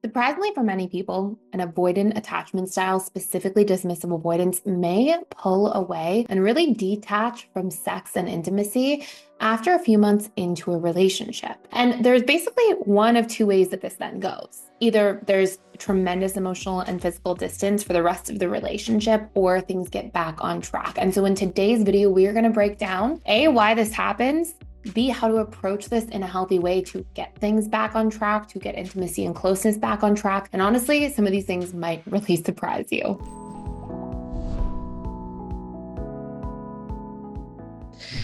Surprisingly, for many people, an avoidant attachment style, specifically dismissive avoidance, may pull away and really detach from sex and intimacy after a few months into a relationship. And there's basically one of two ways that this then goes. Either there's tremendous emotional and physical distance for the rest of the relationship, or things get back on track. And so in today's video, we are going to break down A, why this happens, B, how to approach this in a healthy way to get things back on track, to get intimacy and closeness back on track. And honestly, some of these things might really surprise you.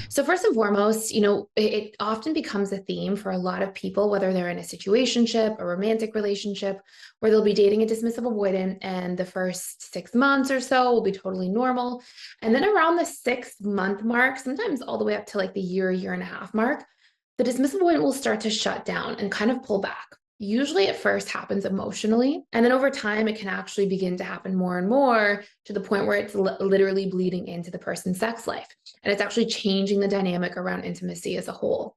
So first and foremost, it often becomes a theme for a lot of people, whether they're in a situationship, a romantic relationship, where they'll be dating a dismissive avoidant, and the first 6 months or so will be totally normal. And then around the 6 month mark, sometimes all the way up to like the year and a half mark, the dismissive avoidant will start to shut down and kind of pull back. Usually it first happens emotionally, and then over time, it can actually begin to happen more and more to the point where it's literally bleeding into the person's sex life. And it's actually changing the dynamic around intimacy as a whole.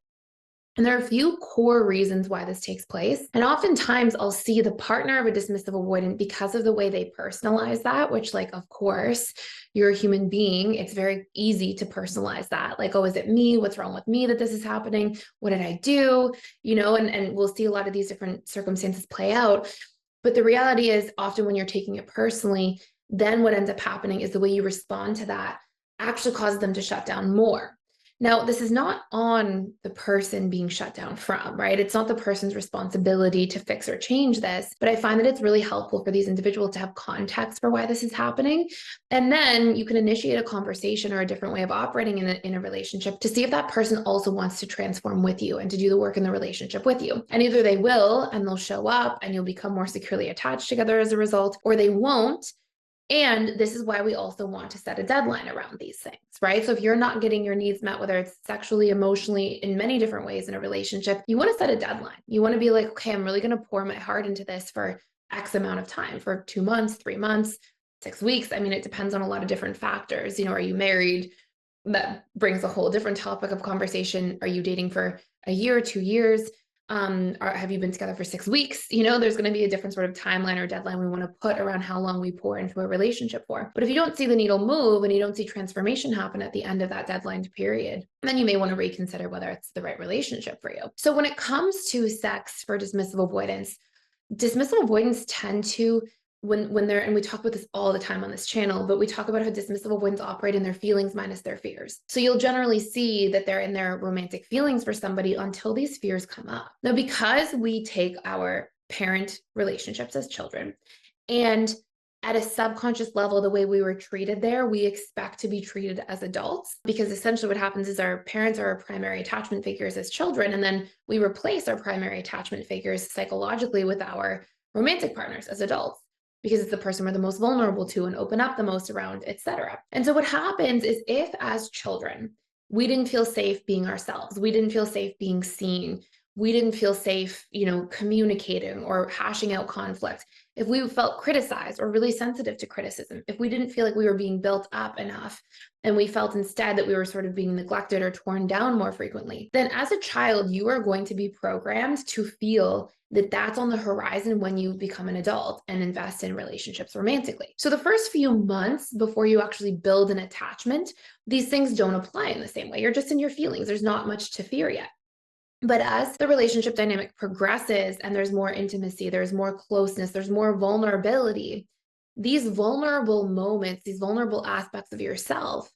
And there are a few core reasons why this takes place. And oftentimes I'll see the partner of a dismissive avoidant, because of the way they personalize that, which, like, of course, you're a human being. It's very easy to personalize that. Like, oh, is it me? What's wrong with me that this is happening? What did I do? And we'll see a lot of these different circumstances play out. But the reality is, often when you're taking it personally, then what ends up happening is the way you respond to that actually causes them to shut down more. Now, this is not on the person being shut down from, right? It's not the person's responsibility to fix or change this, but I find that it's really helpful for these individuals to have context for why this is happening. And then you can initiate a conversation or a different way of operating in a relationship to see if that person also wants to transform with you and to do the work in the relationship with you. And either they will, and they'll show up and you'll become more securely attached together as a result, or they won't. And this is why we also want to set a deadline around these things, right? So if you're not getting your needs met, whether it's sexually, emotionally, in many different ways in a relationship, you want to set a deadline. You want to be like, okay, I'm really going to pour my heart into this for X amount of time, for 2 months, 3 months, 6 weeks. I mean, it depends on a lot of different factors. Are you married? That brings a whole different topic of conversation. Are you dating for a year, 2 years? Or have you been together for 6 weeks? There's going to be a different sort of timeline or deadline we want to put around how long we pour into a relationship for. But if you don't see the needle move and you don't see transformation happen at the end of that deadline period, then you may want to reconsider whether it's the right relationship for you. So when it comes to sex for dismissive avoidants tend to, when they're, and we talk about this all the time on this channel, but we talk about how dismissive avoidants operate in their feelings minus their fears. So you'll generally see that they're in their romantic feelings for somebody until these fears come up. Now, because we take our parent relationships as children, and at a subconscious level, the way we were treated there, we expect to be treated as adults, because essentially what happens is our parents are our primary attachment figures as children, and then we replace our primary attachment figures psychologically with our romantic partners as adults, because it's the person we're the most vulnerable to and open up the most around, etc. And so what happens is, if as children, we didn't feel safe being ourselves, we didn't feel safe being seen, we didn't feel safe, communicating or hashing out conflict, if we felt criticized or really sensitive to criticism, if we didn't feel like we were being built up enough, and we felt instead that we were sort of being neglected or torn down more frequently, then as a child, you are going to be programmed to feel that that's on the horizon when you become an adult and invest in relationships romantically. So the first few months before you actually build an attachment, these things don't apply in the same way. You're just in your feelings. There's not much to fear yet. But as the relationship dynamic progresses and there's more intimacy, there's more closeness, there's more vulnerability, these vulnerable moments, these vulnerable aspects of yourself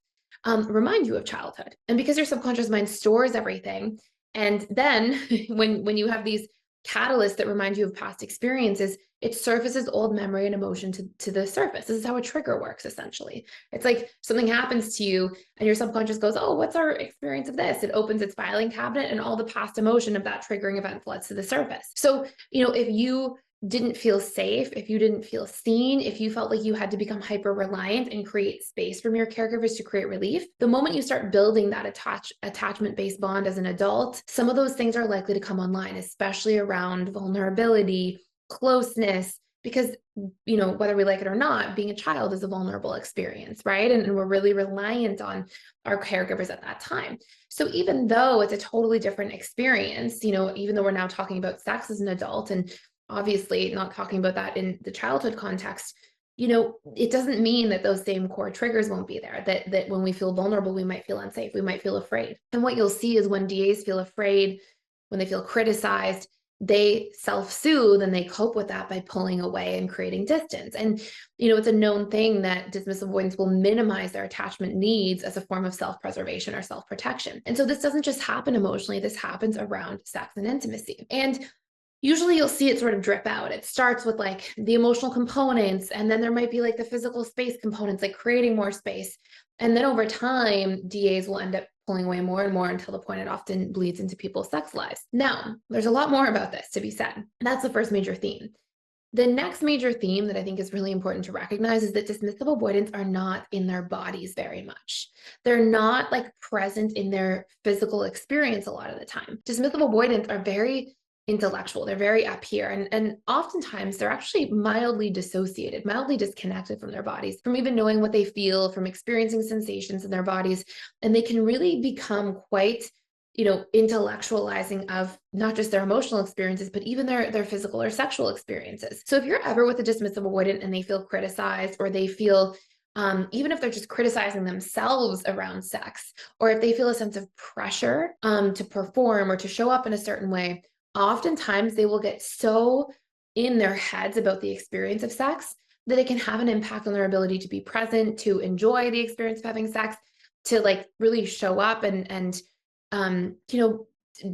remind you of childhood. And because your subconscious mind stores everything, and then when you have these catalysts that remind you of past experiences, it surfaces old memory and emotion to the surface. This is how a trigger works, essentially. It's like something happens to you and your subconscious goes, oh, what's our experience of this? It opens its filing cabinet and all the past emotion of that triggering event floods to the surface. So, if you didn't feel safe, if you didn't feel seen, if you felt like you had to become hyper reliant and create space from your caregivers to create relief, the moment you start building that attachment-based bond as an adult, some of those things are likely to come online, especially around vulnerability, closeness, because, whether we like it or not, being a child is a vulnerable experience, right? And we're really reliant on our caregivers at that time. So even though it's a totally different experience, even though we're now talking about sex as an adult, and obviously not talking about that in the childhood context, it doesn't mean that those same core triggers won't be there, that when we feel vulnerable, we might feel unsafe, we might feel afraid. And what you'll see is when DAs feel afraid, when they feel criticized, they self-soothe and they cope with that by pulling away and creating distance. And, it's a known thing that dismissive avoidants will minimize their attachment needs as a form of self-preservation or self-protection. And so this doesn't just happen emotionally, this happens around sex and intimacy. And usually you'll see it sort of drip out. It starts with like the emotional components, and then there might be like the physical space components, like creating more space. And then over time, DAs will end up pulling away more and more until the point it often bleeds into people's sex lives. Now, there's a lot more about this to be said. That's the first major theme. The next major theme that I think is really important to recognize is that dismissive avoidants are not in their bodies very much. They're not like present in their physical experience a lot of the time. Dismissive avoidants are very intellectual. They're very up here. And oftentimes they're actually mildly dissociated, mildly disconnected from their bodies, from even knowing what they feel, from experiencing sensations in their bodies. And they can really become quite, intellectualizing of not just their emotional experiences, but even their physical or sexual experiences. So if you're ever with a dismissive avoidant and they feel criticized, or they feel even if they're just criticizing themselves around sex, or if they feel a sense of pressure to perform or to show up in a certain way, oftentimes they will get so in their heads about the experience of sex that it can have an impact on their ability to be present, to enjoy the experience of having sex, to like really show up and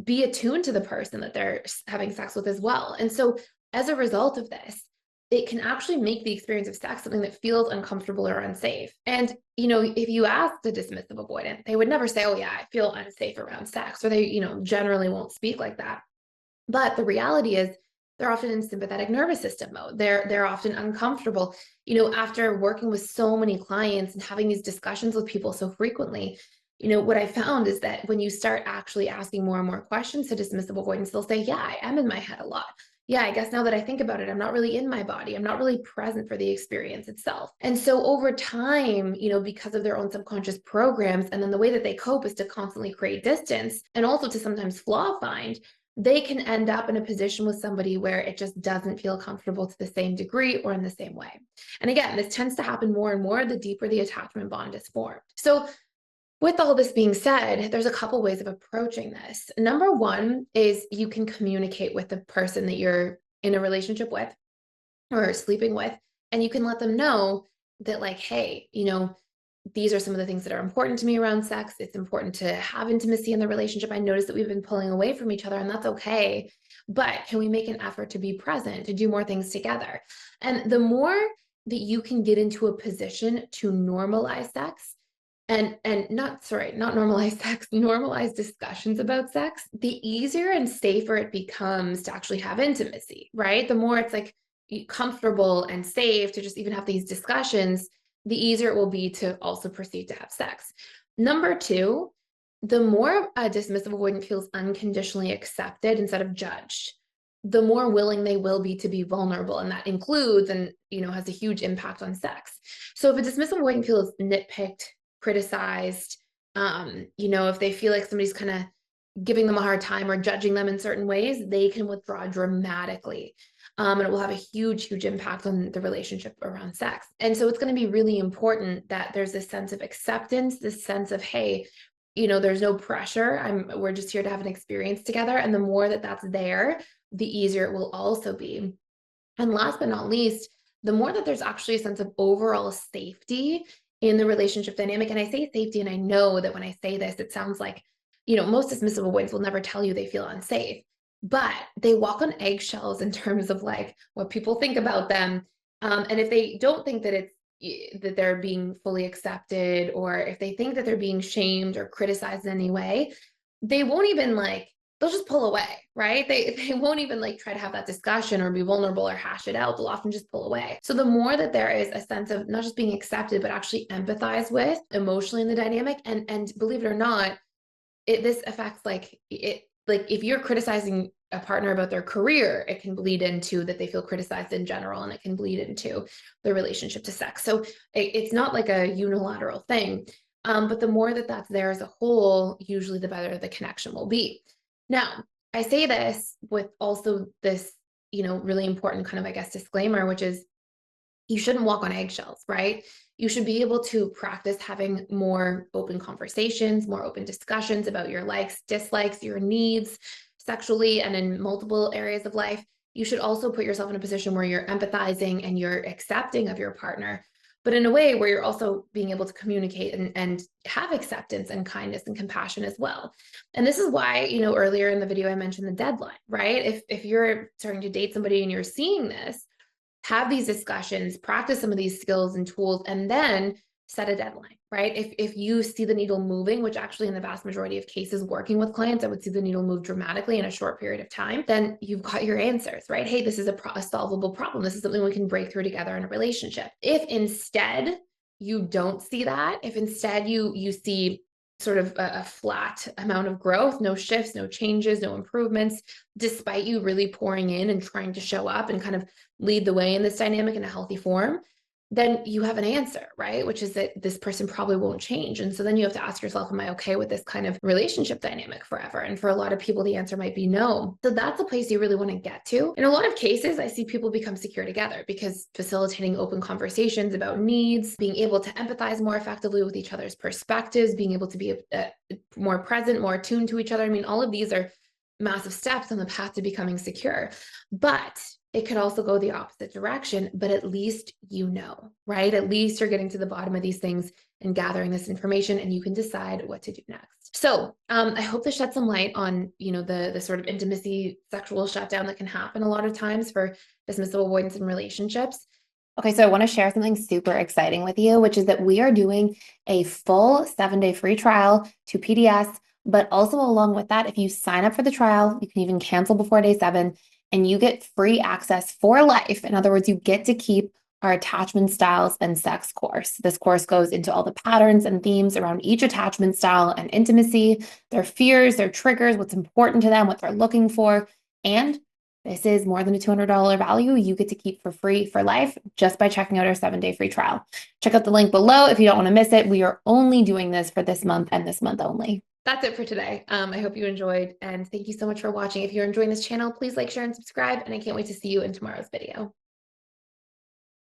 be attuned to the person that they're having sex with as well. And so as a result of this, it can actually make the experience of sex something that feels uncomfortable or unsafe. And, if you ask the dismissive avoidant, they would never say, oh yeah, I feel unsafe around sex, or they, generally won't speak like that. But the reality is they're often in sympathetic nervous system mode. They're often uncomfortable. After working with so many clients and having these discussions with people so frequently, what I found is that when you start actually asking more and more questions to dismissive avoidance, they'll say, yeah, I am in my head a lot. Yeah, I guess now that I think about it, I'm not really in my body. I'm not really present for the experience itself. And so over time, because of their own subconscious programs, and then the way that they cope is to constantly create distance and also to sometimes flaw find, they can end up in a position with somebody where it just doesn't feel comfortable to the same degree or in the same way. And again, this tends to happen more and more the deeper the attachment bond is formed. So with all this being said, there's a couple ways of approaching this. Number one is you can communicate with the person that you're in a relationship with or sleeping with, and you can let them know that like, hey, these are some of the things that are important to me around sex. It's important to have intimacy in the relationship. I noticed that we've been pulling away from each other, and that's okay. But can we make an effort to be present, to do more things together? And the more that you can get into a position to normalize sex, and not normalize sex, normalize discussions about sex, the easier and safer it becomes to actually have intimacy, right? The more it's like comfortable and safe to just even have these discussions, the easier it will be to also proceed to have sex. Number two, the more a dismissive avoidant feels unconditionally accepted instead of judged, the more willing they will be to be vulnerable. And that includes and, has a huge impact on sex. So if a dismissive avoidant feels nitpicked, criticized, if they feel like somebody's kind of giving them a hard time or judging them in certain ways, they can withdraw dramatically. And it will have a huge, huge impact on the relationship around sex. And so it's going to be really important that there's this sense of acceptance, this sense of, hey, there's no pressure. We're just here to have an experience together. And the more that that's there, the easier it will also be. And last but not least, the more that there's actually a sense of overall safety in the relationship dynamic. And I say safety, and I know that when I say this, it sounds like, most dismissive avoidants will never tell you they feel unsafe, but they walk on eggshells in terms of like what people think about them. And if they don't think that that they're being fully accepted, or if they think that they're being shamed or criticized in any way, they won't even they'll just pull away, right? They won't even try to have that discussion or be vulnerable or hash it out. They'll often just pull away. So the more that there is a sense of not just being accepted, but actually empathize with emotionally in the dynamic, and believe it or not, this affects if you're criticizing a partner about their career, it can bleed into that they feel criticized in general, and it can bleed into the relationship to sex. So it's not like a unilateral thing. But the more that that's there as a whole, usually the better the connection will be. Now, I say this with also this, really important kind of, I guess, disclaimer, which is you shouldn't walk on eggshells, right? You should be able to practice having more open conversations, more open discussions about your likes, dislikes, your needs sexually and in multiple areas of life. You should also put yourself in a position where you're empathizing and you're accepting of your partner, but in a way where you're also being able to communicate and have acceptance and kindness and compassion as well. And this is why, earlier in the video, I mentioned the deadline, right? If you're starting to date somebody and you're seeing this, have these discussions, practice some of these skills and tools, and then set a deadline, right? If you see the needle moving, which actually in the vast majority of cases working with clients, I would see the needle move dramatically in a short period of time, then you've got your answers, right? Hey, this is a solvable problem. This is something we can break through together in a relationship. If instead you don't see that, if instead you see sort of a flat amount of growth, no shifts, no changes, no improvements, despite you really pouring in and trying to show up and kind of lead the way in this dynamic in a healthy form, then you have an answer, right? Which is that this person probably won't change. And so then you have to ask yourself, am I okay with this kind of relationship dynamic forever? And for a lot of people, the answer might be no. So that's a place you really want to get to. In a lot of cases, I see people become secure together because facilitating open conversations about needs, being able to empathize more effectively with each other's perspectives, being able to be more present, more attuned to each other. I mean, all of these are massive steps on the path to becoming secure. But it could also go the opposite direction, but at least right? At least you're getting to the bottom of these things and gathering this information, and you can decide what to do next. So I hope this shed some light on, the sort of intimacy, sexual shutdown that can happen a lot of times for dismissive avoidance in relationships. Okay, so I want to share something super exciting with you, which is that we are doing a full 7-day free trial to PDS, but also along with that, if you sign up for the trial, you can even cancel before day 7, and you get free access for life. In other words, you get to keep our attachment styles and sex course. This course goes into all the patterns and themes around each attachment style and intimacy, their fears, their triggers, what's important to them, what they're looking for. And this is more than a $200 value you get to keep for free for life just by checking out our 7-day free trial. Check out the link below if you don't want to miss it. We are only doing this for this month and this month only. That's it for today. I hope you enjoyed, and thank you so much for watching. If you're enjoying this channel, please like, share, and subscribe, and I can't wait to see you in tomorrow's video.